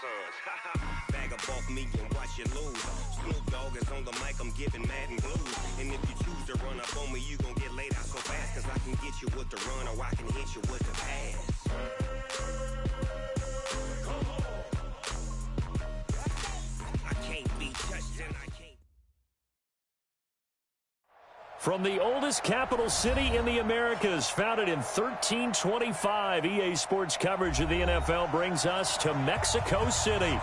sons. Bag of bulk me and watch you lose. Snoop Dogg is on the mic, I'm giving Madden blues. And if you choose to run up on me, you gon' get laid out so fast. Cause I can get you with the run or I can hit you with the pass. I can't be touched and I can't. From the oldest capital city in the Americas, founded in 1325, EA Sports coverage of the NFL brings us to Mexico City.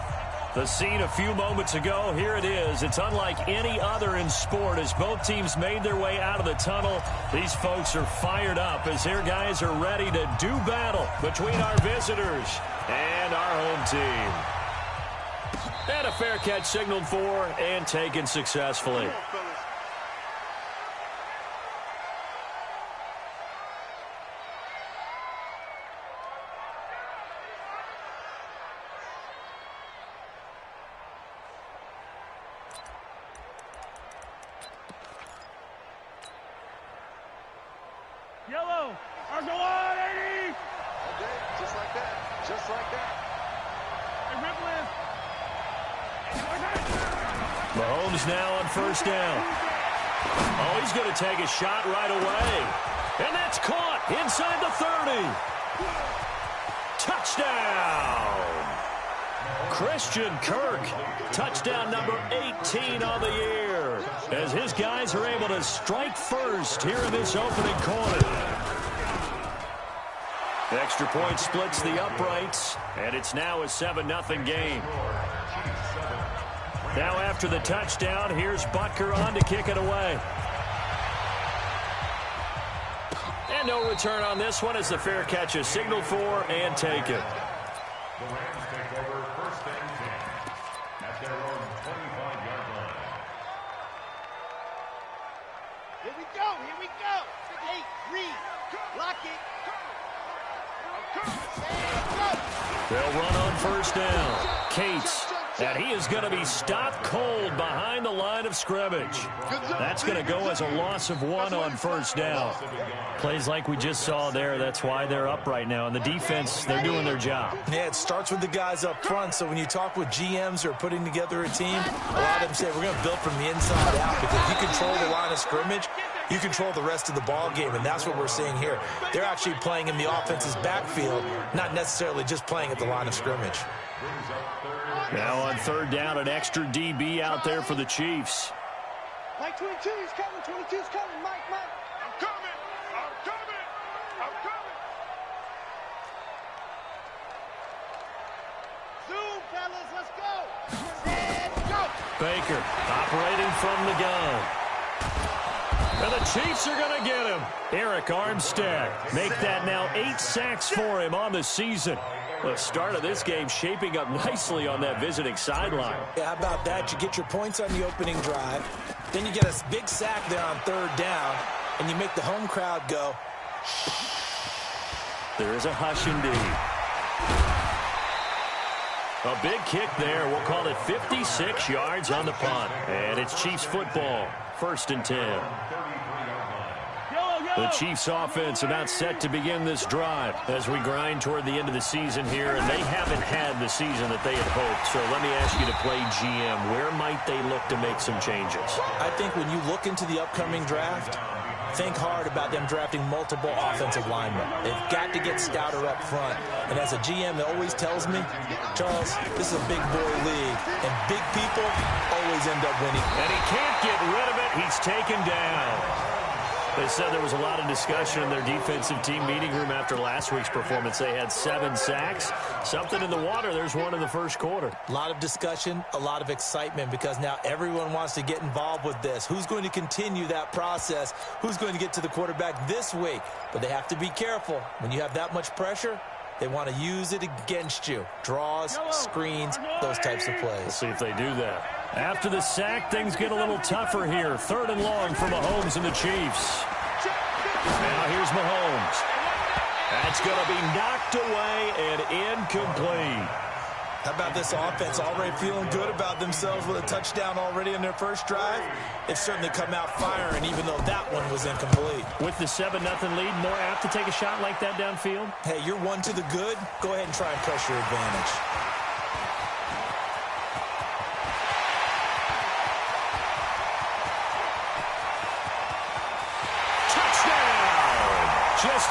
The scene a few moments ago, here it is. It's unlike any other in sport as both teams made their way out of the tunnel. These folks are fired up as their guys are ready to do battle between our visitors and our home team. And a fair catch signaled for and taken successfully. Yellow, are go on, 80! Okay, just like that, just like that. And Mahomes now on first down. Oh, he's going to take a shot right away. And that's caught inside the 30. Touchdown! Christian Kirk, touchdown number 18 on the year, as his guys are able to strike first here in this opening quarter. Extra point splits the uprights, and it's now a 7-0 game. Now after the touchdown, here's Butker on to kick it away. And no return on this one as the fair catch is signaled for and taken. The Rams take over first and 10 at their own 25-yard line. Here we go, here we go. 8, read, lock it. They'll run on first down. Cates, and he is going to be stopped cold behind the line of scrimmage. That's going to go as a loss of 1 on first down. Plays like we just saw there, that's why they're up right now. And the defense, they're doing their job. Yeah, it starts with the guys up front. So when you talk with GMs who are putting together a team, a lot of them say we're going to build from the inside out, because if you control the line of scrimmage, you control the rest of the ball game, and that's what we're seeing here. They're actually playing in the offense's backfield, not necessarily just playing at the line of scrimmage. Now on third down, an extra DB out there for the Chiefs. Mike 22 is coming, 22 is coming, Mike. I'm coming, I'm coming, I'm coming. Zoom, fellas, let's go. Set, go. Baker operating from the gun. And the Chiefs are going to get him. Eric Armstead make that now 8 sacks for him on the season. The start of this game shaping up nicely on that visiting sideline. Yeah, how about that? You get your points on the opening drive, then you get a big sack there on third down, and you make the home crowd go. There is a hush indeed. A big kick there. We'll call it 56 yards on the punt. And it's Chiefs football. First and 10. The Chiefs offense about set to begin this drive as we grind toward the end of the season here, and they haven't had the season that they had hoped. So let me ask you to play GM. Where might they look to make some changes? I think when you look into the upcoming draft, think hard about them drafting multiple offensive linemen. They've got to get stouter up front. And as a GM, that always tells me, Charles, this is a big boy league, and big people always end up winning. And he can't get rid of it. He's taken down. They said there was a lot of discussion in their defensive team meeting room after last week's performance. They had 7 sacks. Something in the water. There's one in the first quarter. A lot of discussion, a lot of excitement, because now everyone wants to get involved with this. Who's going to continue that process? Who's going to get to the quarterback this week? But they have to be careful. When you have that much pressure, they want to use it against you. Draws, screens, those types of plays. We'll see if they do that. After the sack, things get a little tougher here. 3rd and long for Mahomes and the Chiefs. Now here's Mahomes. That's going to be knocked away and incomplete. How about this offense already feeling good about themselves with a touchdown already in their first drive? They've certainly come out firing, even though that one was incomplete. With the 7-0 lead, more apt to take a shot like that downfield? Hey, you're one to the good. Go ahead and try and press your advantage.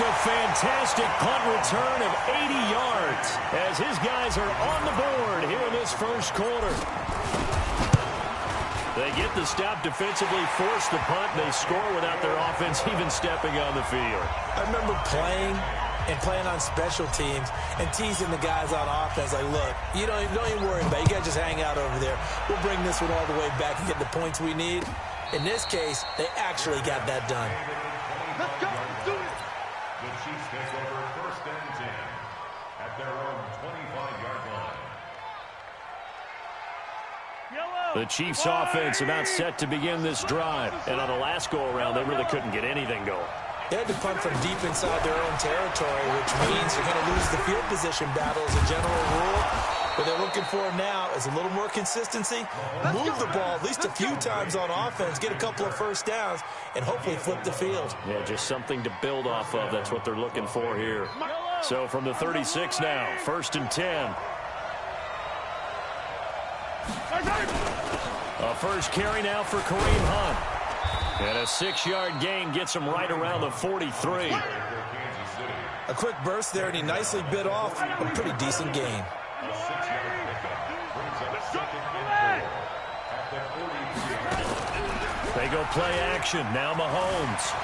Just a fantastic punt return of 80 yards as his guys are on the board here in this first quarter. They get the stop defensively, force the punt, they score without their offense even stepping on the field. I remember playing on special teams and teasing the guys on offense like, look, you don't even worry about it. You guys just hang out over there. We'll bring this one all the way back and get the points we need. In this case, they actually got that done. Let's go. Let's do it. The Chiefs take over 1st and 10 at their own 25-yard line. The Chiefs offense about set to begin this drive. And on the last go-around, they really couldn't get anything going. They had to punt from deep inside their own territory, which means they're going to lose the field position battle as a general rule. What they're looking for now is a little more consistency, move the ball at least a few times on offense, get a couple of first downs, and hopefully flip the field. Yeah, just something to build off of. That's what they're looking for here. So from the 36 now, 1st and 10. A first carry now for Kareem Hunt. And a 6-yard gain gets him right around the 43. A quick burst there, and he nicely bit off a pretty decent gain. They go play action. Now Mahomes.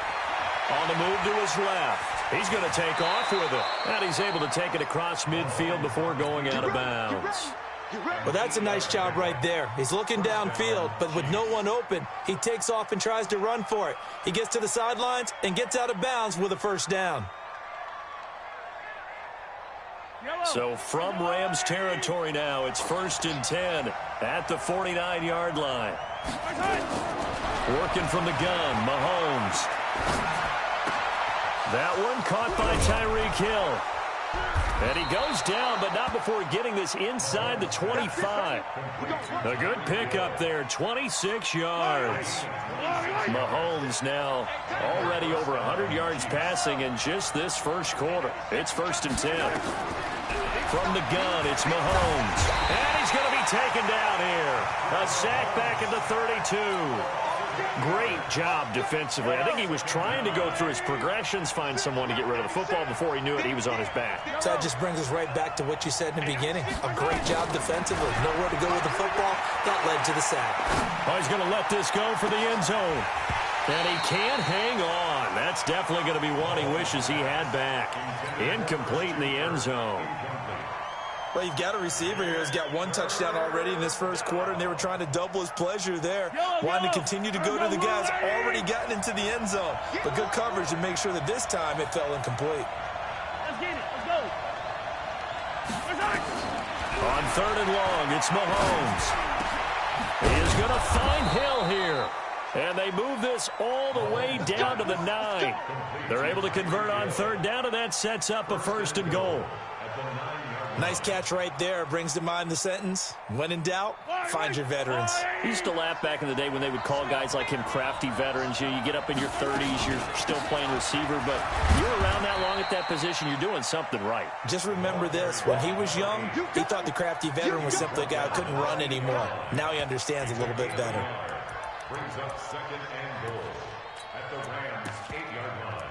On the move to his left. He's going to take off with it. And he's able to take it across midfield before going out of bounds. Well, that's a nice job right there. He's looking downfield, but with no one open, he takes off and tries to run for it. He gets to the sidelines and gets out of bounds with a first down. So from Rams territory now, it's 1st and 10 at the 49-yard line. Working from the gun, Mahomes. That one caught by Tyreek Hill. And he goes down, but not before getting this inside the 25. A good pickup there, 26 yards. Mahomes now already over 100 yards passing in just this first quarter. It's 1st and 10. From the gun, it's Mahomes. And he's going to be taken down here. A sack back at the 32. Great job defensively. I think he was trying to go through his progressions, find someone to get rid of the football. Before he knew it, he was on his back. So that just brings us right back to what you said in the beginning. A great job defensively. Nowhere to go with the football. That led to the sack. Oh, he's going to let this go for the end zone. And he can't hang on. That's definitely going to be one he wishes he had back. Incomplete in the end zone. Well, you've got a receiver here who's got one touchdown already in this first quarter, and they were trying to double his pleasure there. Wanting to continue to go to the guys already gotten into the end zone. But good coverage to make sure that this time it fell incomplete. Let's get it. Let's go. On 3rd and long, it's Mahomes. He is going to find Hill here. And they move this all the way down to the 9. They're able to convert on 3rd down, and that sets up a 1st and goal. Nice catch right there. Brings to mind the sentence, when in doubt, find your veterans. He used to laugh back in the day when they would call guys like him crafty veterans. You get up in your 30s, you're still playing receiver, but you're around that long at that position, you're doing something right. Just remember this. When he was young, he thought the crafty veteran was simply a guy who couldn't run anymore. Now he understands a little bit better. Brings up 2nd and goal at the Rams' 8-yard line.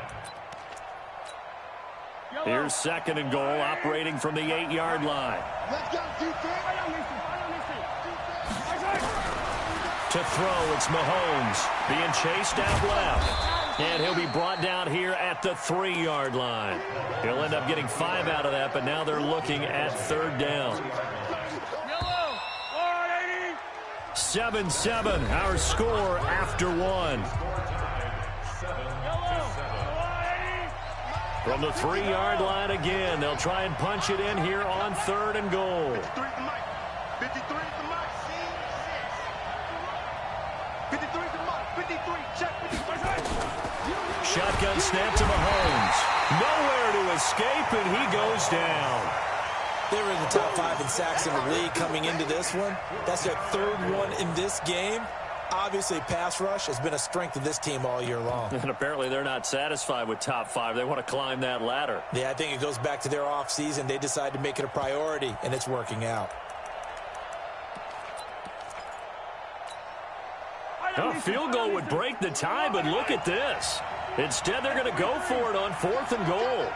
Here's 2nd and goal, operating from the 8-yard line. Let's go, defense. To throw, it's Mahomes being chased out left. And he'll be brought down here at the 3-yard line. He'll end up getting 5 out of that, but now they're looking at 3rd down. 7-7, our score after 1. From the 3-yard line again, they'll try and punch it in here on 3rd and goal. 53 at the mark. 53 at the mark. 53, check 53. Shotgun snap to Mahomes. Nowhere to escape, and he goes down. They were in the top 5 in sacks in the league coming into this one. That's their 3rd one in this game. Obviously, pass rush has been a strength of this team all year long. And apparently they're not satisfied with top 5. They want to climb that ladder. Yeah, I think it goes back to their offseason. They decided to make it a priority, and it's working out. A field goal would break the tie, but look at this. Instead, they're going to go for it on 4th and goal.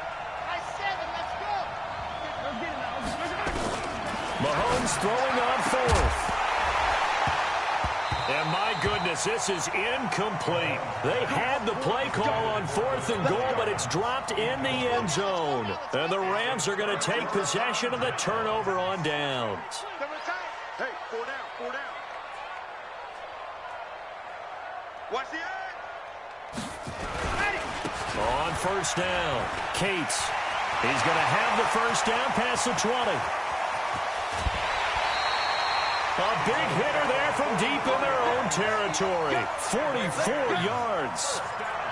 Mahomes throwing on 4th. And my goodness, this is incomplete. They had the play call on 4th and goal, but it's dropped in the end zone. And the Rams are going to take possession of the turnover on downs. Hey, 4 down, 4 down. Watch the edge. On 1st down, Cates. He's going to have the 1st down past the 20. A big hitter there from deep in their own territory. 44 yards.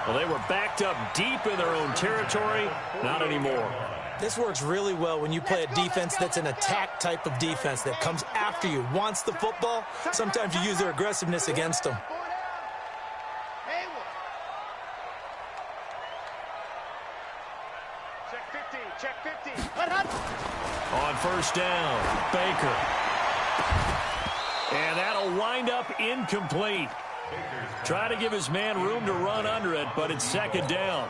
Well, they were backed up deep in their own territory. Not anymore. This works really well when you play a defense that's an attack type of defense that comes after you, wants the football. Sometimes you use their aggressiveness against them. Check 50. On 1st down, Baker. And that'll wind up incomplete. Try to give his man room to run under it, but it's 2nd down.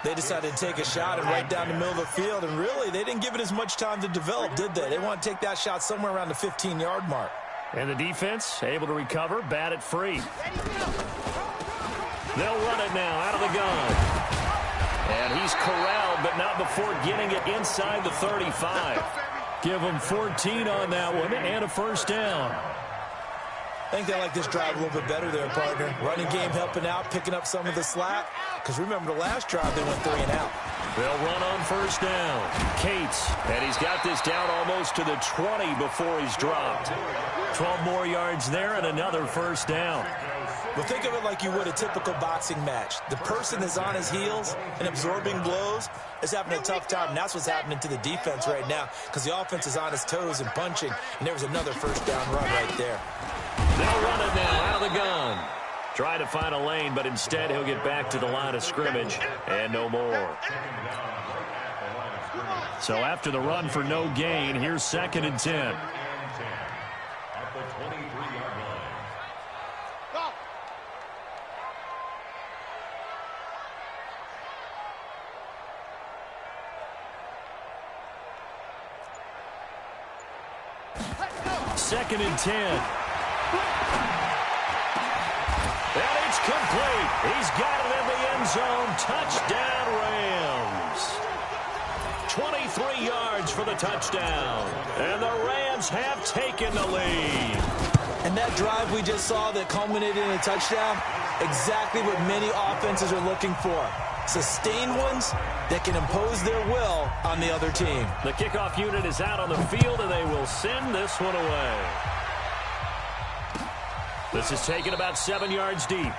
They decided to take a shot and right down the middle of the field, and really, they didn't give it as much time to develop, did they? They want to take that shot somewhere around the 15-yard mark. And the defense able to recover, bat it free. They'll run it now out of the gun. And he's corralled, but not before getting it inside the 35. Give them 14 on that one and a 1st down. I think they like this drive a little bit better there, partner. Running game helping out, picking up some of the slack. Because remember the last drive, they went 3 and out. They'll run on 1st down. Cates, and he's got this down almost to the 20 before he's dropped. 12 more yards there and another 1st down. Well, think of it like you would a typical boxing match. The person is on his heels and absorbing blows is having a tough time, and that's what's happening to the defense right now because the offense is on his toes and punching, and there was another 1st down run right there. They'll run it now out of the gun. Try to find a lane, but instead he'll get back to the line of scrimmage and no more. So after the run for no gain, here's 2nd and 10. At the 23-yard line. Second and 10. And it's complete. He's got it in the end zone. Touchdown, Rams. 23 yards for the touchdown. And the Rams have taken the lead. And that drive we just saw that culminated in a touchdown, exactly what many offenses are looking for. Sustained ones that can impose their will on the other team. The kickoff unit is out on the field, and they will send this one away. This is taken about 7 yards deep.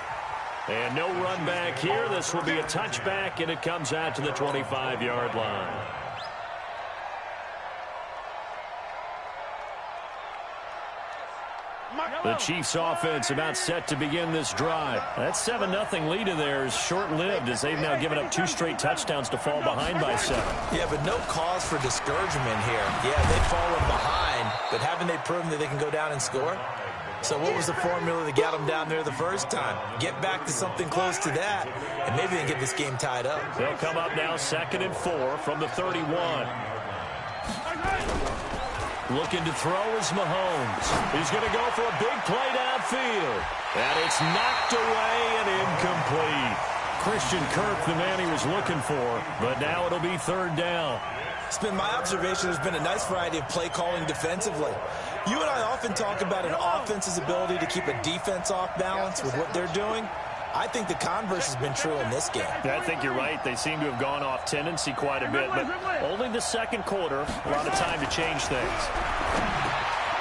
And no run back here. This will be a touchback, and it comes out to the 25-yard line. The Chiefs offense about set to begin this drive. That 7-0 lead of theirs short-lived as they've now given up 2 straight touchdowns to fall behind by 7. Yeah, but no cause for discouragement here. Yeah, they've fallen behind, but haven't they proven that they can go down and score? So what was the formula that got them down there the first time? Get back to something close to that, and maybe they can get this game tied up. They'll come up now 2nd and 4 from the 31. Looking to throw is Mahomes. He's going to go for a big play downfield. And it's knocked away and incomplete. Christian Kirk, the man he was looking for, but now it'll be 3rd down. It's been my observation there's been a nice variety of play calling defensively. You and I often talk about an offense's ability to keep a defense off balance with what they're doing. I think the converse has been true in this game. I think you're right. They seem to have gone off tendency quite a bit, but only the 2nd quarter, a lot of time to change things.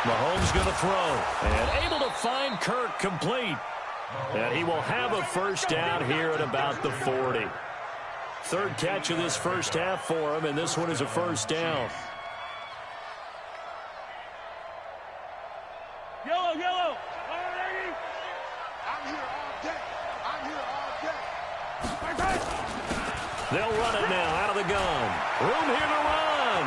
Mahomes going to throw, and able to find Kirk complete. And he will have a 1st down here at about the 40. 3rd catch of this first half for him, and this one is a 1st down. Yellow. They'll run it now out of the gun. Room here to run.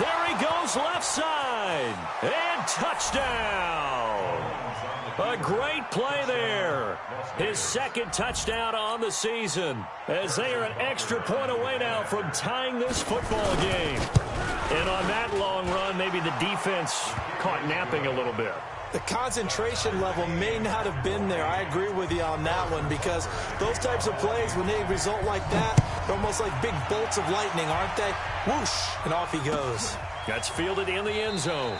There he goes left side. And touchdown. A great play there. His second touchdown on the season, as they are an extra point away now from tying this football game. And on that long run, maybe the defense caught napping a little bit. The concentration level may not have been there. I agree with you on that one, because those types of plays, when they result like that, they're almost like big bolts of lightning, aren't they? Whoosh, and off he goes. That's fielded in the end zone.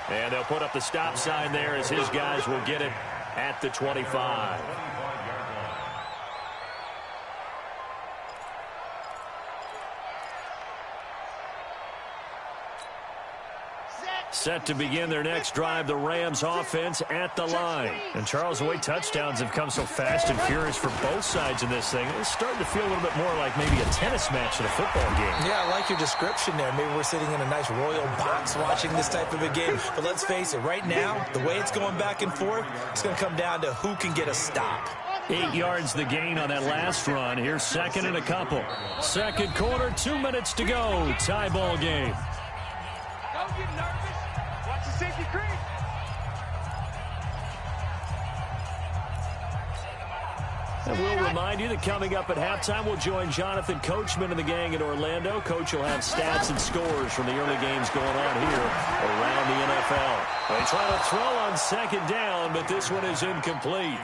And they'll put up the stop sign there as his guys will get it at the 25. Set to begin their next drive, the Rams offense at the line. And Charles, the way touchdowns have come so fast and furious for both sides in this thing, it's starting to feel a little bit more like maybe a tennis match than a football game. Yeah, I like your description there. Maybe we're sitting in a nice royal box watching this type of a game. But let's face it, right now, the way it's going back and forth, it's going to come down to who can get a stop. 8 yards the gain on that last run. Here's second and a couple. Second quarter, 2 minutes to go. Tie ball game. Don't get nervous. Watch the safety creep. And we'll remind you that coming up at halftime, we'll join Jonathan Coachman and the gang in Orlando. Coach will have stats and scores from the early games going on here around the NFL. They try to throw on second down, but this one is incomplete.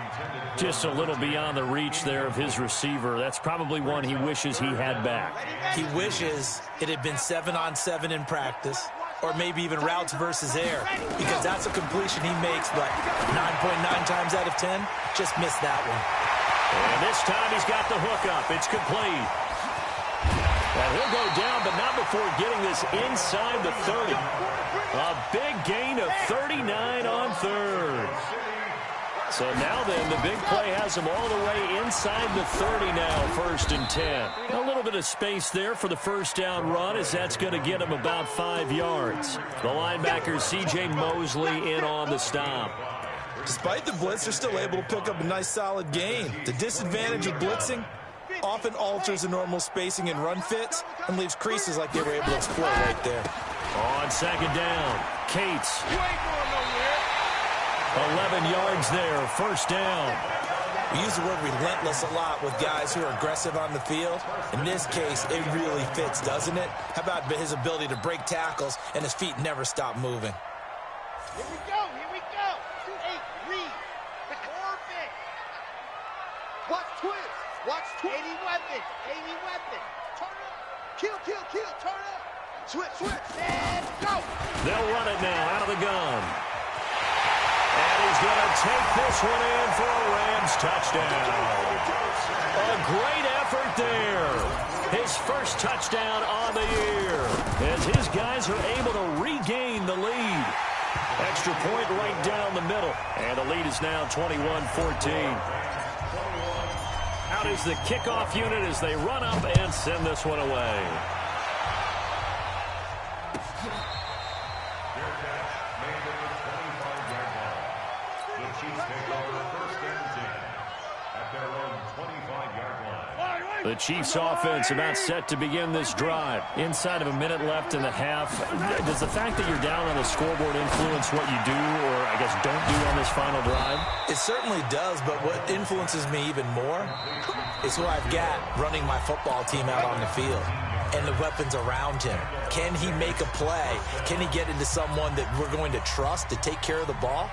Just a little beyond the reach there of his receiver. That's probably one he wishes he had back. He wishes it had been 7-on-7 in practice, or maybe even routes versus air, because that's a completion he makes, but 9.9 times out of 10, just missed that one. And this time he's got the hook up. It's complete. And he'll go down, but not before getting this inside the 30. A big gain of 39 on third. So now then, the big play has him all the way inside the 30 now, 1st and 10. A little bit of space there for the first down run, as that's going to get him about 5 yards. The linebacker, C.J. Mosley, in on the stop. Despite the blitz, they're still able to pick up a nice solid gain. The disadvantage of blitzing often alters the normal spacing and run fits and leaves creases like they were able to exploit right there. On second down, Cates. 11 yards there, first down. We use the word relentless a lot with guys who are aggressive on the field. In this case, it really fits, doesn't it? How about his ability to break tackles and his feet never stop moving? Here we go. Here we go. Hey, read. Perfect. Watch twist. Watch twist. 80 weapons. 80 weapons. Turn up. Kill, kill, kill. Turn up. Switch, switch. And go. They'll run it now out of the gun. And he's going to take this one in for a Rams touchdown. A great effort there. His first touchdown on the year, as his guys are able to regain the lead. Extra point right down the middle. And the lead is now 21-14. Out is the kickoff unit as they run up and send this one away. The Chiefs offense about set to begin this drive. Inside of a minute left in the half. Does the fact that you're down on the scoreboard influence what you do, or I guess don't do on this final drive? It certainly does, but what influences me even more is who I've got running my football team out on the field and the weapons around him. Can he make a play? Can he get into someone that we're going to trust to take care of the ball?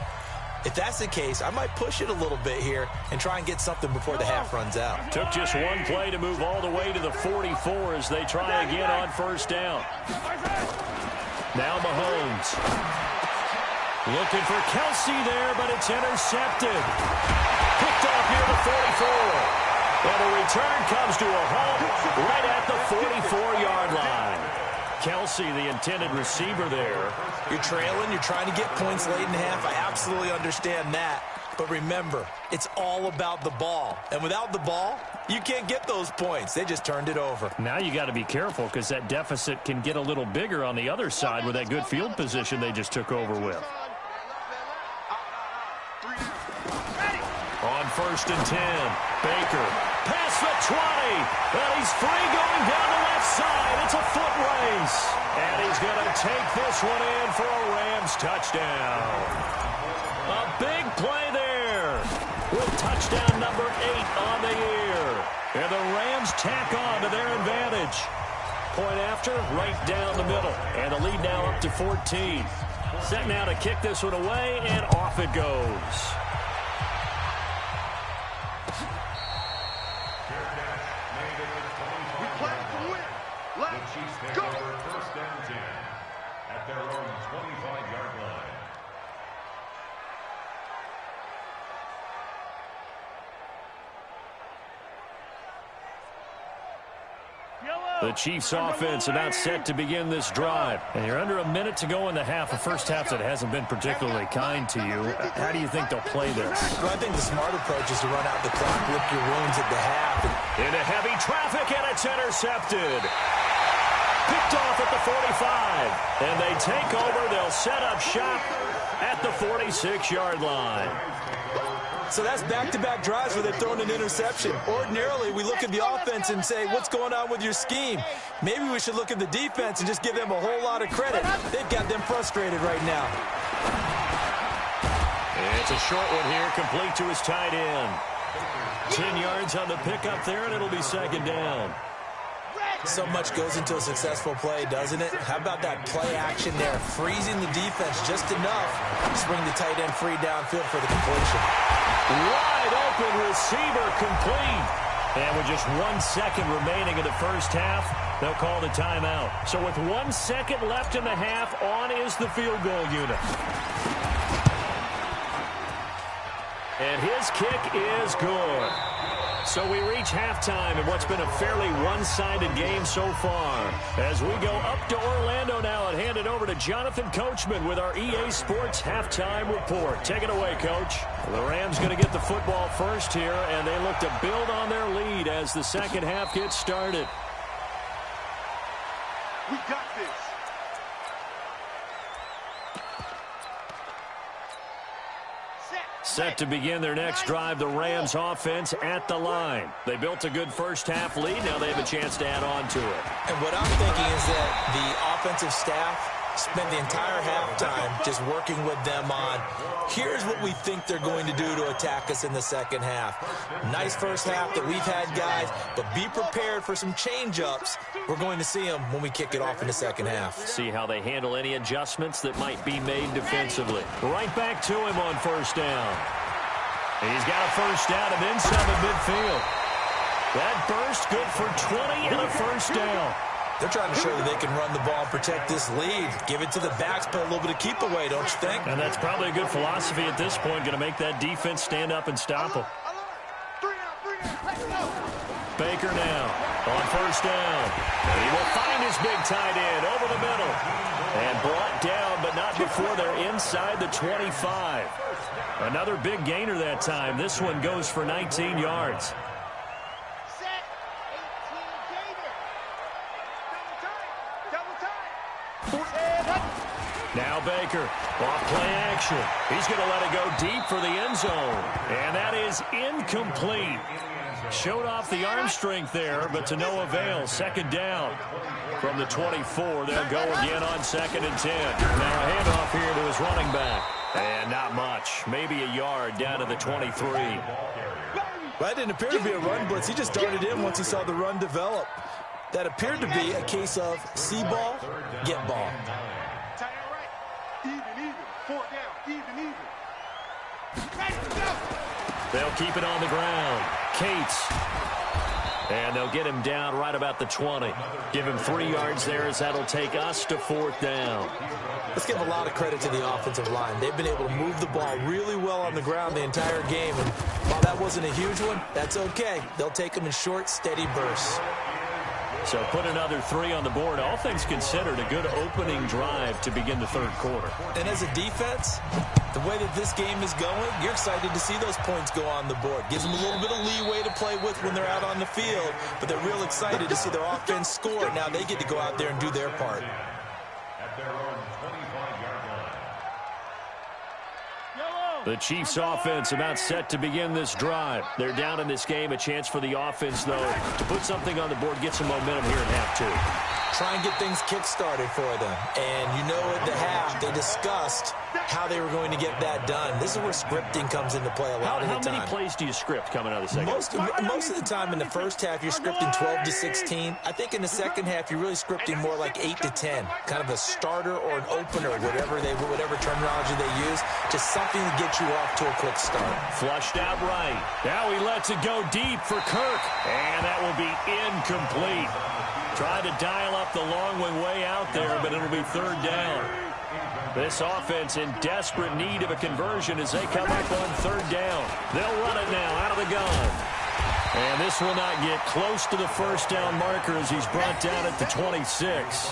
If that's the case, I might push it a little bit here and try and get something before the half runs out. Took just one play to move all the way to the 44 as they try again on first down. Now Mahomes. Looking for Kelsey there, but it's intercepted. Picked off near the 44. And the return comes to a halt right at the 44-yard line. Kelsey, the intended receiver there. You're trailing, you're trying to get points late in half. I absolutely understand that. But remember, it's all about the ball. And without the ball, you can't get those points. They just turned it over. Now you got to be careful, because that deficit can get a little bigger on the other side with that good field position they just took over with. On first and 10, Baker. Past the 20, and he's free going down the left side. It's a foot race, and he's going to take this one in for a Rams touchdown. A big play there with touchdown number 8 on the year. And the Rams tack on to their advantage. Point after, right down the middle. And the lead now up to 14. Set now to kick this one away, and off it goes. We play to win. Let's go. First and 10 at their own 25-yard line. The Chiefs offense about set to begin this drive. And you're under a minute to go in the half. A first half that hasn't been particularly kind to you. How do you think they'll play this? Well, I think the smart approach is to run out the clock, lick your wounds at the half. Into heavy traffic, and it's intercepted. Picked off at the 45. And they take over. They'll set up shop at the 46-yard line. So that's back-to-back drives where they've thrown an interception. Ordinarily, we look at the offense and say, what's going on with your scheme? Maybe we should look at the defense and just give them a whole lot of credit. They've got them frustrated right now. It's a short one here, complete to his tight end. 10 yards on the pickup there, and it'll be second down. So much goes into a successful play, doesn't it? How about that play action there? Freezing the defense just enough to bring the tight end free downfield for the completion. Wide open receiver complete. And with just 1 second remaining in the first half, they'll call the timeout. So with 1 second left in the half, on is the field goal unit. And his kick is good. So we reach halftime in what's been a fairly one-sided game so far. As we go up to Orlando now and hand it over to Jonathan Coachman with our EA Sports Halftime Report. Take it away, Coach. The Rams going to get the football first here, and they look to build on their lead as the second half gets started. We got this. Set to begin their next drive, the Rams offense at the line. They built a good first half lead. Now they have a chance to add on to it. And what I'm thinking is that the offensive staff spent the entire halftime just working with them on, here's what we think they're going to do to attack us in the second half. Nice first half that we've had, guys, but be prepared for some change-ups. We're going to see them when we kick it off in the second half. See how they handle any adjustments that might be made defensively. Right back to him on first down. He's got a first down and then some at midfield. That burst good for 20 and a first down. They're trying to show that they can run the ball and protect this lead. Give it to the backs, play a little bit of keep away, don't you think? And that's probably a good philosophy at this point, going to make that defense stand up and stop them. Baker now on first down. And he will find his big tight end over the middle. And brought down, but not before they're inside the 25. Another big gainer that time. This one goes for 19 yards. Now Baker, off play action. He's going to let it go deep for the end zone. And that is incomplete. Showed off the arm strength there, but to no avail. Second down from the 24. They'll go again on second and 10. Now a handoff here to his running back. And not much. Maybe a yard down to the 23. Well, that didn't appear to be a run blitz. He just darted in once he saw the run develop. That appeared to be a case of see ball, get ball. They'll keep it on the ground. Cates. And they'll get him down right about the 20. Give him 3 yards there as that'll take us to fourth down. Let's give a lot of credit to the offensive line. They've been able to move the ball really well on the ground the entire game. And while that wasn't a huge one, that's okay. They'll take them in short, steady bursts. So put another 3 on the board. All things considered, a good opening drive to begin the third quarter. And as a defense, the way that this game is going, you're excited to see those points go on the board. Gives them a little bit of leeway to play with when they're out on the field, but they're real excited to see their offense score. Now they get to go out there and do their part. At their own 25-yard line. The Chiefs offense about set to begin this drive. They're down in this game. A chance for the offense, though, to put something on the board, get some momentum here in half two. try and get things kick-started for them. And you know at the half, they discussed how they were going to get that done. This is where scripting comes into play a lot of the time. How many plays do you script coming out of the second? Most of the time in the first half, you're scripting 12 to 16. I think in the second half, you're really scripting more like 8 to 10. Kind of a starter or an opener, whatever terminology they use. Just something to get you off to a quick start. Flushed out right. Now he lets it go deep for Kirk. And that will be incomplete. Tried to dial up the long one way out there, but it'll be third down. This offense in desperate need of a conversion as they come up on third down. They'll run it now out of the gun. And this will not get close to the first down marker as he's brought down at the 26.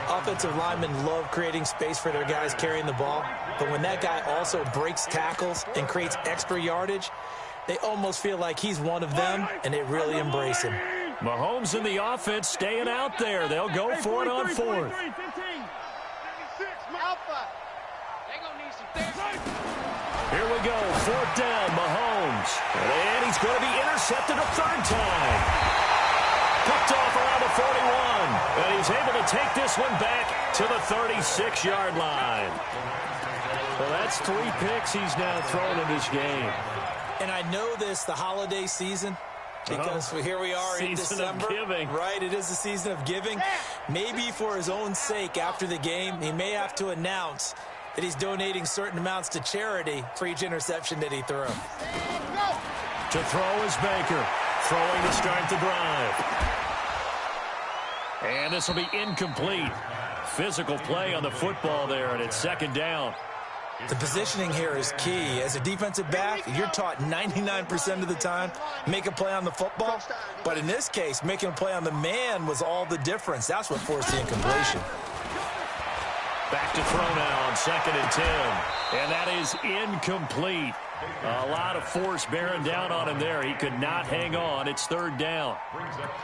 Offensive linemen love creating space for their guys carrying the ball, but when that guy also breaks tackles and creates extra yardage, they almost feel like he's one of them, and they really embrace him. Mahomes and the offense staying out there. They'll go for it on fourth. Here we go, fourth down, Mahomes. And he's going to be intercepted a third time. Picked off around the 41. And he's able to take this one back to the 36-yard line. Well, that's 3 picks he's now thrown in this game. And I know this, the holiday season, because here we are in December. Right, it is the season of giving. Maybe for his own sake after the game, he may have to announce that he's donating certain amounts to charity for each interception that he threw. To throw is Baker, throwing to start the drive. And this will be incomplete. Physical play on the football there, and it's second down. The positioning here is key. As a defensive back, you're taught 99% of the time, make a play on the football. But in this case, making a play on the man was all the difference. That's what forced the incompletion. Back to throw now on 2nd and 10. And that is incomplete. A lot of force bearing down on him there. He could not hang on. It's third down.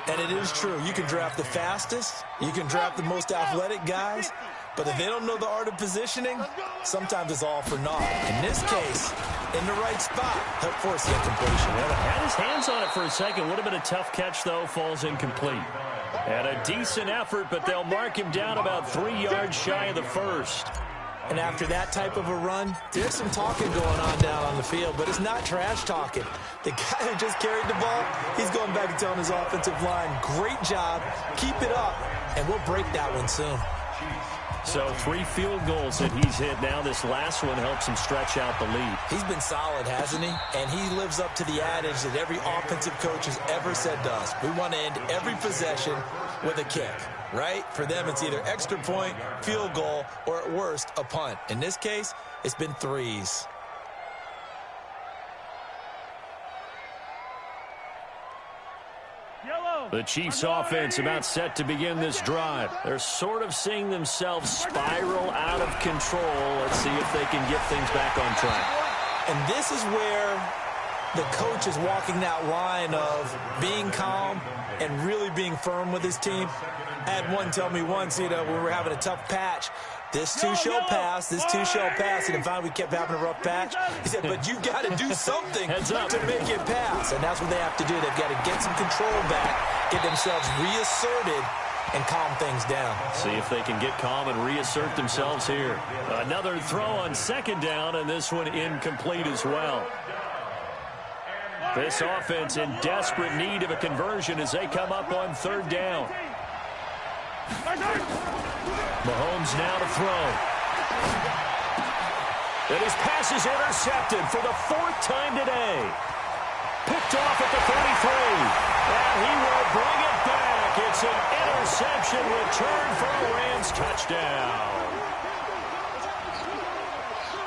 And it is true. You can draft the fastest. You can draft the most athletic guys. But if they don't know the art of positioning, sometimes it's all for naught. In this case, in the right spot, help force the incompletion. Yeah, had his hands on it for a second. Would have been a tough catch, though. Falls incomplete. And a decent effort, but they'll mark him down about 3 yards shy of the first. And after that type of a run, there's some talking going on down on the field, but it's not trash talking. The guy who just carried the ball, he's going back and telling his offensive line, great job, keep it up, and we'll break that one soon. So 3 field goals that he's hit now. This last one helps him stretch out the lead. He's been solid, hasn't he? And he lives up to the adage that every offensive coach has ever said to us. We want to end every possession with a kick, right? For them, it's either extra point, field goal, or at worst, a punt. In this case, it's been 3s. The Chiefs offense about set to begin this drive. They're sort of seeing themselves spiral out of control. Let's see if they can get things back on track. And this is where the coach is walking that line of being calm and really being firm with his team. I had one tell me once, when we were having a tough patch, this too shall pass, this too shall pass. And finally we kept having a rough patch. He said, but you've got to do something to make it pass. And that's what they have to do. They've got to get some control back, get themselves reasserted, and calm things down. See if they can get calm and reassert themselves here. Another throw on 2nd down, and this one incomplete as well. This offense in desperate need of a conversion as they come up on 3rd down. Mahomes now to throw. And his pass is intercepted for the 4th time today. Picked off at the 33. And he will bring it back. It's an interception return for a Rams touchdown.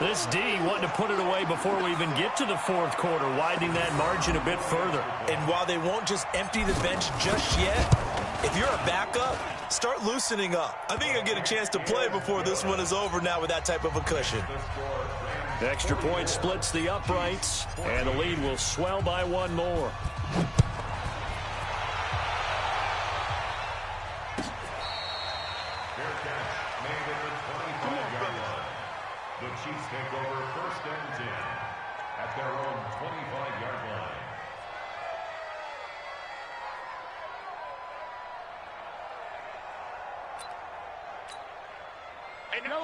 This D wanting to put it away before we even get to the 4th quarter, widening that margin a bit further. And while they won't just empty the bench just yet, if you're a backup, start loosening up. I think you'll get a chance to play before this one is over now with that type of a cushion. The extra point splits the uprights, and the lead will swell by 1 more. The Chiefs take over 1st and 10 at their own 25-yard line.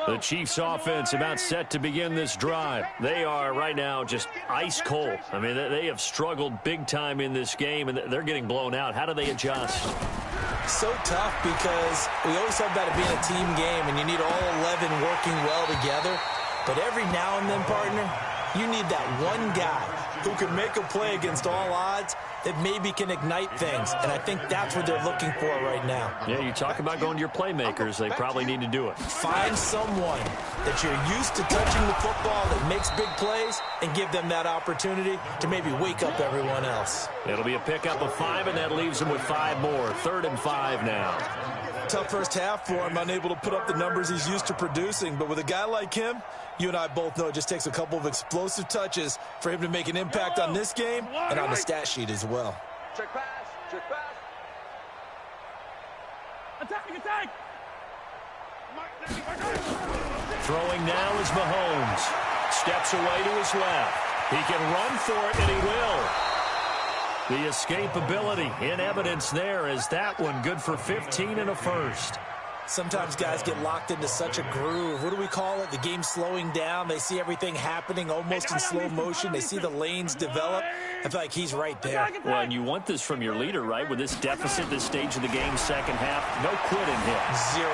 The Chiefs offense about set to begin this drive. They are right now just ice cold. I mean, they have struggled big time in this game, and they're getting blown out. How do they adjust? So tough because we always talk about it being a team game, and you need all 11 working well together. But every now and then, partner, you need that one guy who can make a play against all odds that maybe can ignite things. And I think that's what they're looking for right now. Yeah, you talk about going to your playmakers. They probably need to do it. Find someone that you're used to touching the football that makes big plays and give them that opportunity to maybe wake up everyone else. It'll be a pickup of 5, and that leaves him with 5 more. 3rd and 5 now. Tough first half for him, unable to put up the numbers he's used to producing. But with a guy like him, you and I both know it just takes a couple of explosive touches for him to make an impact on this game and on the stat sheet as well. Check pass. Check pass. Attack. Throwing now is Mahomes. Steps away to his left. He can run for it, and he will. The escapability in evidence there as that one good for 15 and a first. Sometimes guys get locked into such a groove. What do we call it? The game slowing down. They see everything happening almost in slow motion. They see the lanes develop. I feel like he's right there. Well, and you want this from your leader, right? With this deficit, this stage of the game, second half, no quitting him. 0.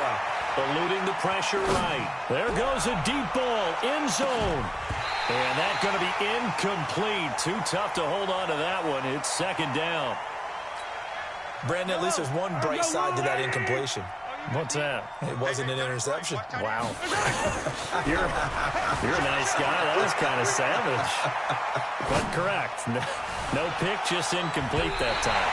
Eluding the pressure right. There goes a deep ball, end zone. And that's going to be incomplete. Too tough to hold on to that one. It's second down. Brandon, at least there's one bright side to that incompletion. What's that? It wasn't an interception. Wow. You're a nice guy. That was kind of savage. But correct. No pick, just incomplete that time.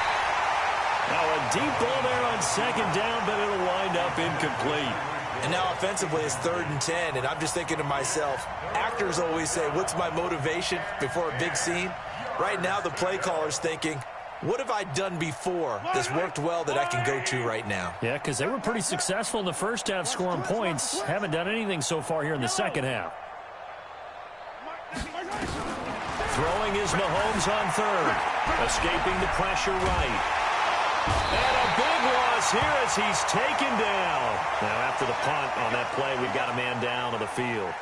Now a deep ball there on second down, but it'll wind up incomplete. And now offensively it's 3rd and 10, and I'm just thinking to myself, actors always say, what's my motivation before a big scene? Right now the play caller's thinking, what have I done before that's worked well that I can go to right now? Yeah, because they were pretty successful in the first half scoring points. Haven't done anything so far here in the second half. Throwing is Mahomes on 3rd. Escaping the pressure right. And a big loss here as he's taken down. Now after the punt on that play, we've got a man down on the field.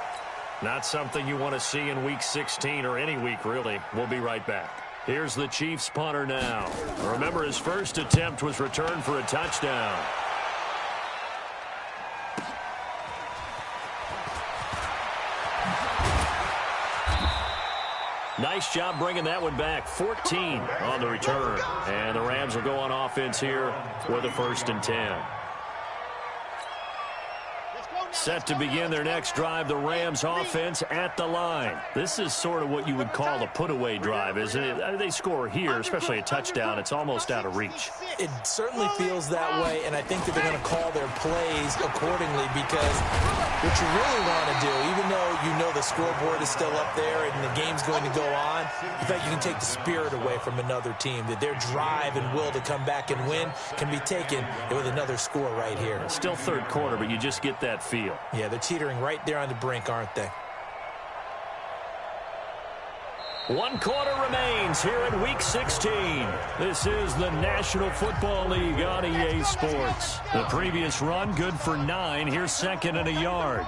Not something you want to see in Week 16 or any week, really. We'll be right back. Here's the Chiefs punter now. Remember, his first attempt was returned for a touchdown. Nice job bringing that one back. 14 on the return. And the Rams will go on offense here with a 1st and 10. Set to begin their next drive, the Rams offense at the line. This is sort of what you would call a put-away drive, isn't it? They score here, especially a touchdown. It's almost out of reach. It certainly feels that way, and I think that they're going to call their plays accordingly because what you really want to do, even though you know the scoreboard is still up there and the game's going to go on, in fact, you can take the spirit away from another team, that their drive and will to come back and win can be taken with another score right here. Still 3rd quarter, but you just get that feel. Yeah, they're teetering right there on the brink, aren't they? 1 quarter remains here in Week 16. This is the National Football League on EA Sports. The previous run, good for 9. Here's 2nd and a yard.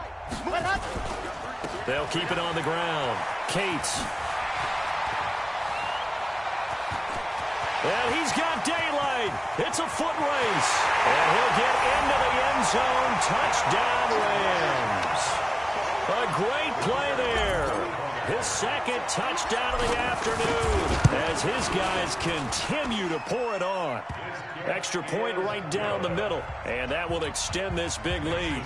They'll keep it on the ground. Cates. And he's got daylight. It's a foot race. And he'll get into the end zone. Touchdown, Rams. A great play there. His 2nd touchdown of the afternoon as his guys continue to pour it on. Extra point right down the middle. And that will extend this big lead.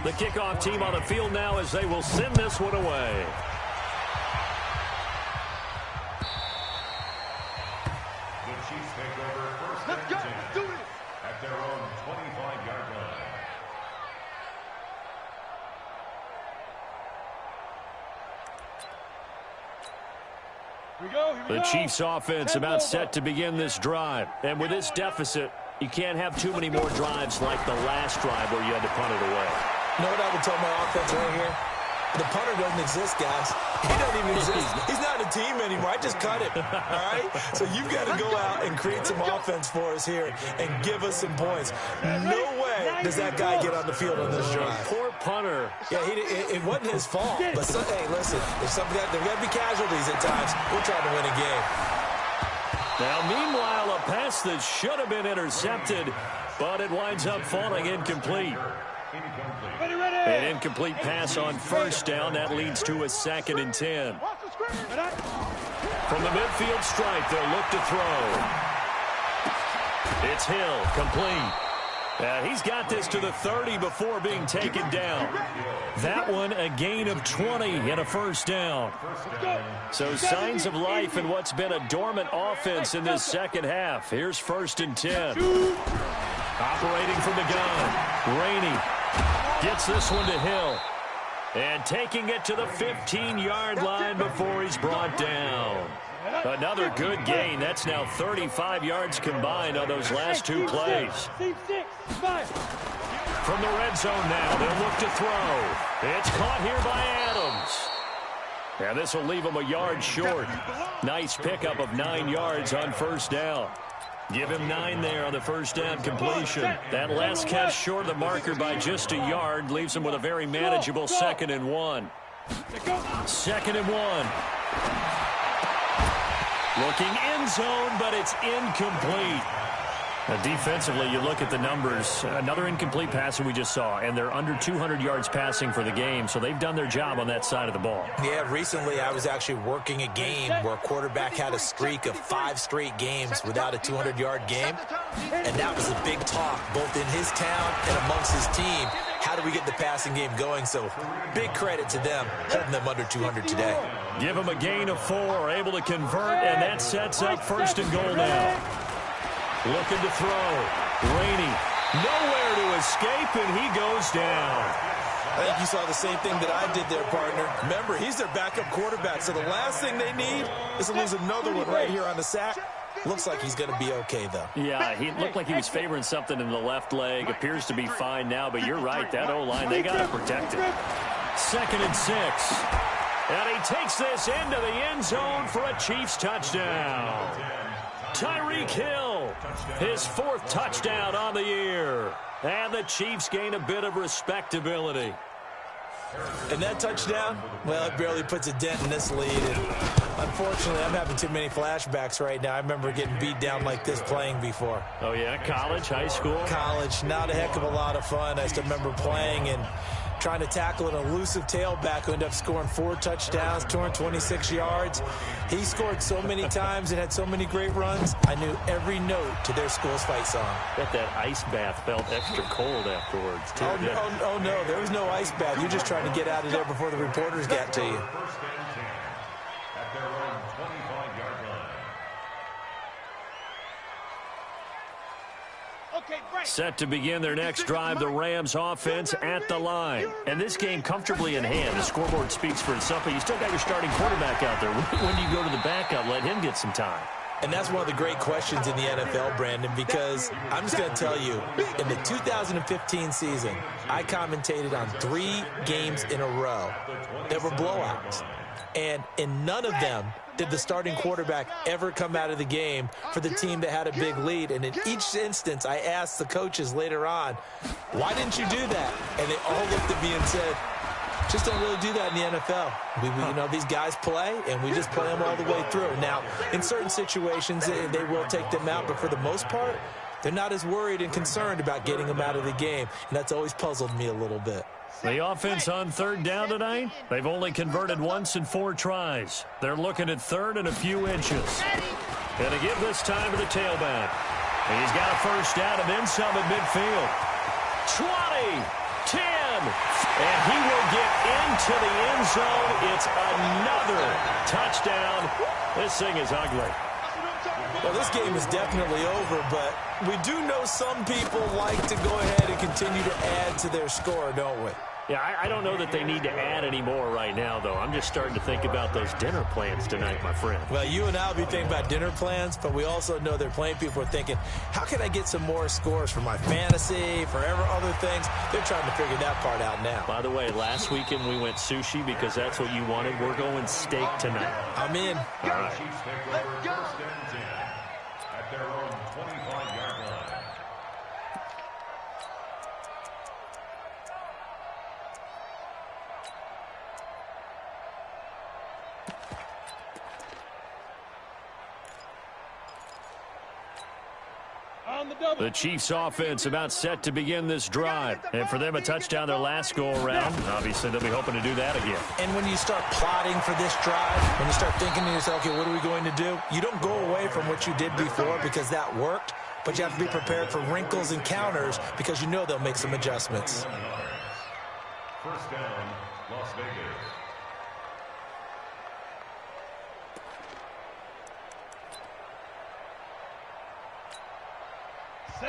The kickoff team on the field now as they will send this one away. Let's go. Do it. At their own 25-yard line. The Chiefs offense about set to begin this drive. And with this deficit, you can't have too many more drives like the last drive where you had to punt it away. You know what I would tell my offense right here? The punter doesn't exist, guys. He doesn't even exist. He's not a team anymore. I just cut him, all right? So you've got to go out and create some offense for us here and give us some points. No way way does that guy get on the field on this drive? Poor punter. Yeah, it wasn't his fault. But, hey, listen, there's got to be casualties at times. We're trying to win a game. Now, meanwhile, a pass that should have been intercepted, but it winds up falling incomplete. An incomplete pass on first down. That leads to a 2nd and 10. From the midfield stripe, they'll look to throw. It's Hill, complete. He's got this to the 30 before being taken down. That one a gain of 20 and a first down. So signs of life in what's been a dormant offense in this second half. Here's 1st and 10. Operating from the gun, Rainey gets this one to Hill. And taking it to the 15-yard line before he's brought down. Another good gain. That's now 35 yards combined on those last 2 plays. From the red zone now, they'll look to throw. It's caught here by Adams. And this will leave him a yard short. Nice pickup of 9 yards on first down. Give him 9 there on the first down completion. That last catch short of the marker by just a yard leaves him with a very manageable 2nd and 1. 2nd and 1. Looking end zone, but it's incomplete. Now, defensively, you look at the numbers. Another incomplete pass that we just saw, and they're under 200 yards passing for the game, so they've done their job on that side of the ball. Yeah, recently I was actually working a game where a quarterback had a streak of 5 straight games without a 200-yard game, and that was a big talk, both in his town and amongst his team. How do we get the passing game going? So big credit to them, holding them under 200 today. Give them a gain of 4, able to convert, and that sets up 1st and goal now. Looking to throw. Rainey, nowhere to escape, and he goes down. I think you saw the same thing that I did there, partner. Remember, he's their backup quarterback, so the last thing they need is to lose another one right here on the sack. Looks like he's going to be okay, though. Yeah, he looked like he was favoring something in the left leg. Appears to be fine now, but you're right. That O-line, they got to protect it. 2nd and 6. And he takes this into the end zone for a Chiefs touchdown. Tyreek Hill, his 4th touchdown on the year. And the Chiefs gain a bit of respectability. And that touchdown, well, it barely puts a dent in this lead. And unfortunately, I'm having too many flashbacks right now. I remember getting beat down like this playing before. Oh, yeah? College, high school? College. Not a heck of a lot of fun. I just remember playing and trying to tackle an elusive tailback who ended up scoring 4 touchdowns, 226 yards. He scored so many times and had so many great runs, I knew every note to their school's fight song. Bet that ice bath felt extra cold afterwards, too. Oh, no, there was no ice bath. You're just trying to get out of there before the reporters got to you. At their own 25-yard line. Set to begin their next drive, the Rams offense at the line. And this game comfortably in hand. The scoreboard speaks for itself, but you still got your starting quarterback out there. When do you go to the backup? Let him get some time. And that's one of the great questions in the NFL, Brandon, because I'm just going to tell you, in the 2015 season, I commentated on 3 games in a row that were blowouts. And in none of them did the starting quarterback ever come out of the game for the team that had a big lead. And in each instance, I asked the coaches later on, why didn't you do that? And they all looked at me and said, just don't really do that in the NFL. You know, these guys play, and we just play them all the way through. Now, in certain situations, they will take them out, but for the most part, they're not as worried and concerned about getting them out of the game, and that's always puzzled me a little bit. The offense on 3rd down tonight, they've only converted once in 4 tries. They're looking at 3rd and a few inches. And to give this time to the tailback. He's got a first down and then some at midfield. 20, 10, and he will get into the end zone. It's another touchdown. This thing is ugly. Well, this game is definitely over, but we do know some people like to go ahead and continue to add to their score, don't we? Yeah, I don't know that they need to add any more right now, though. I'm just starting to think about those dinner plans tonight, my friend. Well, you and I will be thinking about dinner plans, but we also know there are plenty of people are thinking, how can I get some more scores for my fantasy, for other things? They're trying to figure that part out now. By the way, last weekend we went sushi because that's what you wanted. We're going steak tonight. I'm in. All right. Chiefs take over 1st and 10 at their own 25-yard line. The Chiefs offense about set to begin this drive. And for them, a touchdown their last go-around. Obviously, they'll be hoping to do that again. And when you start plotting for this drive, when you start thinking to yourself, okay, what are we going to do? You don't go away from what you did before because that worked, but you have to be prepared for wrinkles and counters because you know they'll make some adjustments. First down, Las Vegas.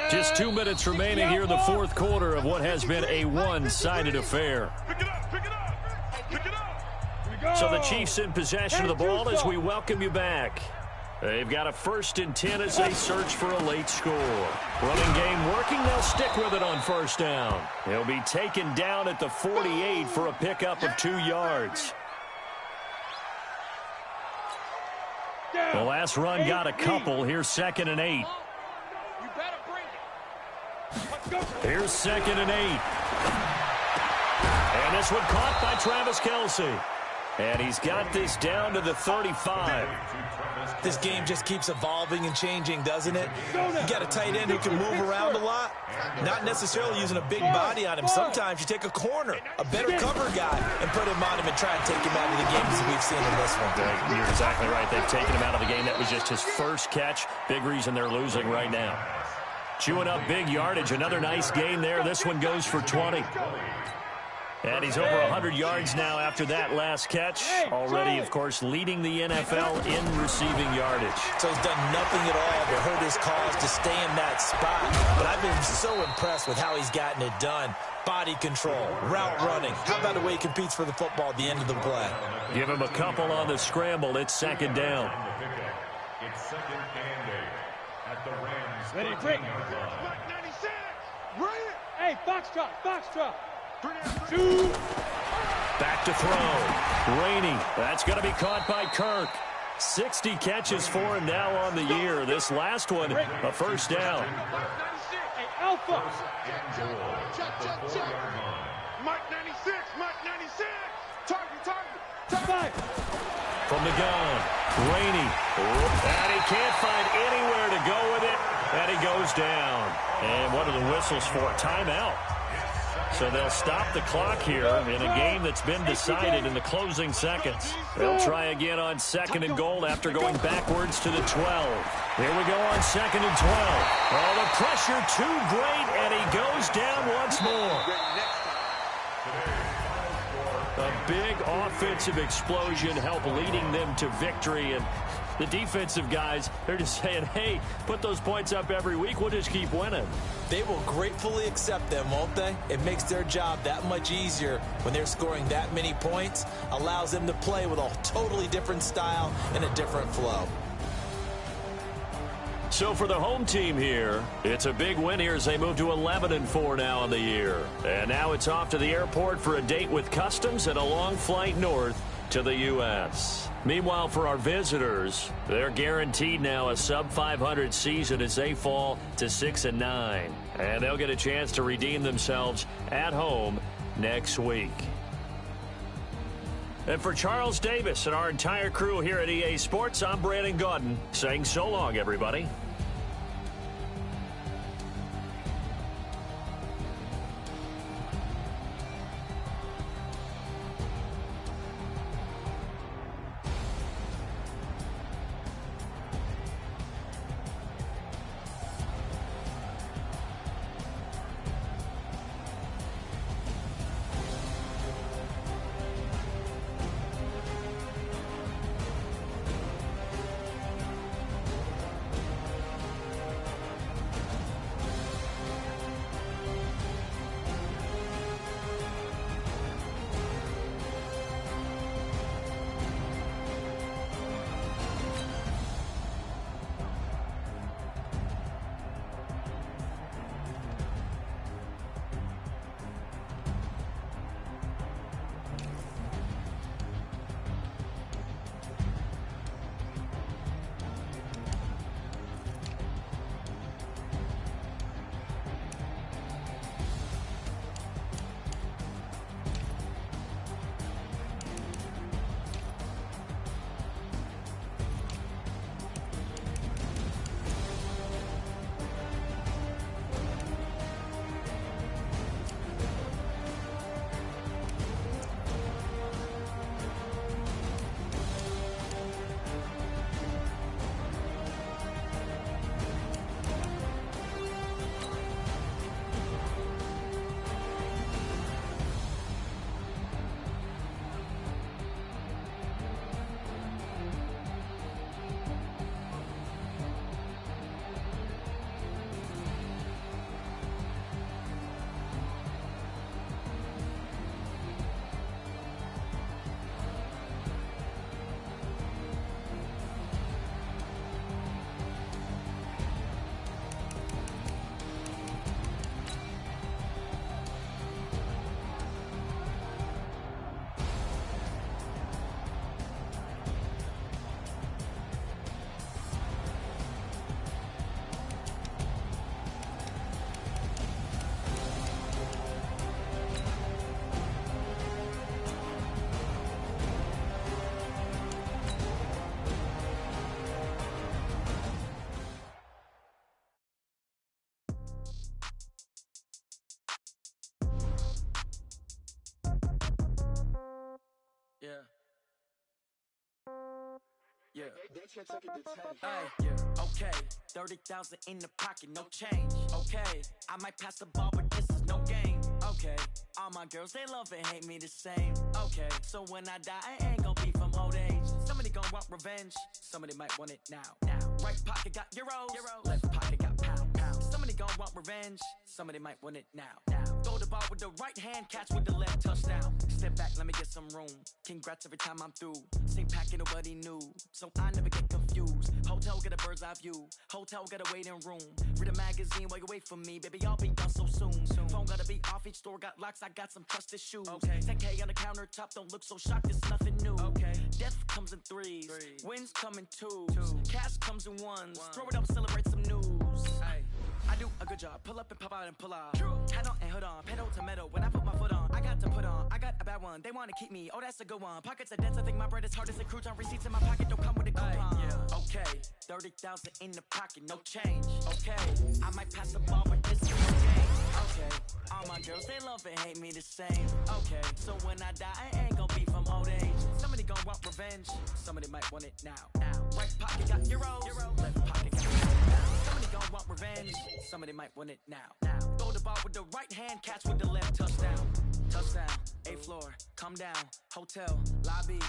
Just 2 minutes remaining here in the fourth quarter of what has been a one-sided affair. Pick it up, pick it up, pick it up. So the Chiefs in possession of the ball as we welcome you back. They've got a 1st and 10 as they search for a late score. Running game working. They'll stick with it on first down. He'll be taken down at the 48 for a pickup of 2 yards. The last run got a couple. Here's 2nd and 8. Here's 2nd and 8. And this one caught by Travis Kelce. And he's got this down to the 35. This game just keeps evolving and changing, doesn't it? You got a tight end who can move around a lot, not necessarily using a big body on him. Sometimes you take a corner, a better cover guy, and put him on him and try and take him out of the game as we've seen in this one. You're exactly right. They've taken him out of the game. That was just his first catch. Big reason they're losing right now. Chewing up big yardage. Another nice gain there. This one goes for 20. And he's over 100 yards now after that last catch. Already, of course, leading the NFL in receiving yardage. So he's done nothing at all to hurt his cause to stay in that spot. But I've been so impressed with how he's gotten it done. Body control, route running. How about the way he competes for the football at the end of the play? Give him a couple on the scramble. It's 2nd down. It's 2nd and 8 at the Rams. Ready, break. 96. Right. Hey, Foxtrot. Back to throw. Rainey. That's going to be caught by Kirk. 60 catches for him now on the year. This last one, a first down. Hey, Alpha. Mike 96, Mike 96. Target. From the gun, Rainey. And he can't find anywhere to go with it. And he goes down. And what are the whistles for? Timeout. So they'll stop the clock here in a game that's been decided in the closing seconds. They'll try again on 2nd and goal after going backwards to the 12. Here we go on 2nd and 12. Oh, the pressure too great, and he goes down once more. A big offensive explosion helped leading them to victory, and the defensive guys, they're just saying, hey, put those points up every week. We'll just keep winning. They will gratefully accept them, won't they? It makes their job that much easier when they're scoring that many points. Allows them to play with a totally different style and a different flow. So for the home team here, it's a big win here as they move to 11-4 now on the year. And now it's off to the airport for a date with customs and a long flight north to the U.S. Meanwhile, for our visitors, they're guaranteed now a sub-500 season as they fall to 6-9. And they'll get a chance to redeem themselves at home next week. And for Charles Davis and our entire crew here at EA Sports, I'm Brandon Gaudin saying so long, everybody. Yeah. Hey, yeah. Okay, 30,000 in the pocket, no change. Okay, I might pass the ball, but this is no game. Okay, all my girls, they love and hate me the same. Okay, so when I die, I ain't gon' be from old age. Somebody gon' want revenge, somebody might want it now. Right pocket got euros, left pocket got pound. Somebody gon' want revenge, somebody might want it now. Throw the ball with the right hand, catch with the left, touchdown. Step back, let me get some room. Congrats every time I'm through. Same packet, nobody knew, so I never get confused. Hotel get a bird's eye view, hotel got a waiting room. Read a magazine while you wait for me, baby, I'll be done so soon. Phone gotta be off, each store got locks, I got some trusted shoes. 10K on the countertop, don't look so shocked, it's nothing new. Death comes in threes, wins come in twos, cash comes in ones. Throw it up, celebrate some news. I do a good job, pull up and pop out and pull out. Hat on and hood on, pedal to metal. When I put my foot on, I got to put on. I got a bad one, they wanna keep me. Oh, that's a good one. Pockets are dense, I think my bread is hard as a crouton. Receipts in my pocket don't come with a coupon. Okay, 30,000 in the pocket, no change. Okay, I might pass the ball, but this is no game. Okay, all my girls, they love and hate me the same. Okay, so when I die, I ain't gon' be from old age. Somebody gon' want revenge, somebody might want it now. Right pocket got euros, left pocket got pound. Somebody gon' want revenge, somebody might want it now. Throw the ball with the right hand, catch with the left, touchdown. Touchdown, 8th floor, come down, hotel, lobby.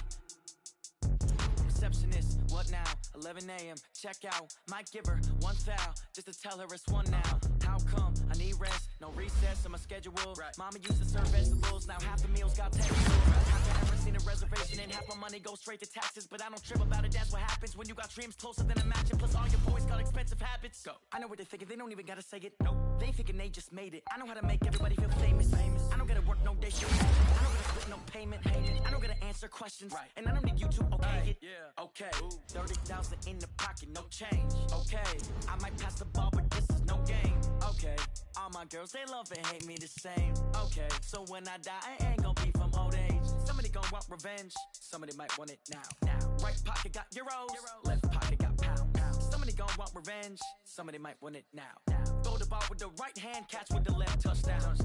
Receptionist, what now? 11 a.m. check out. Might give her one foul just to tell her it's one now. How come? I need rest, no recess on my schedule. Mama used to serve vegetables, now half the meals got tables. I've never seen a reservation and half my money goes straight to taxes. But I don't trip about it, that's what happens when you got dreams closer than a match. Plus all your boys got expensive habits. Go. I know what they're thinking, they don't even gotta say it. Nope. They thinking they just made it. I know how to make everybody feel famous. I don't gotta work no day shift. I don't gotta split no payment. I don't gotta answer questions. And I don't need you to okay it. Okay, 30,000 in the pocket, no change. Okay, I might pass the ball, but this is no game. Okay, all my girls, they love and hate me the same. Okay, so when I die, I ain't gon' be from old age. Somebody gon' want revenge, somebody might want it now. Right pocket got euros, left pocket got pound. Somebody gon' want revenge, somebody might want it now. Throw the ball with the right hand, catch with the left, touchdown.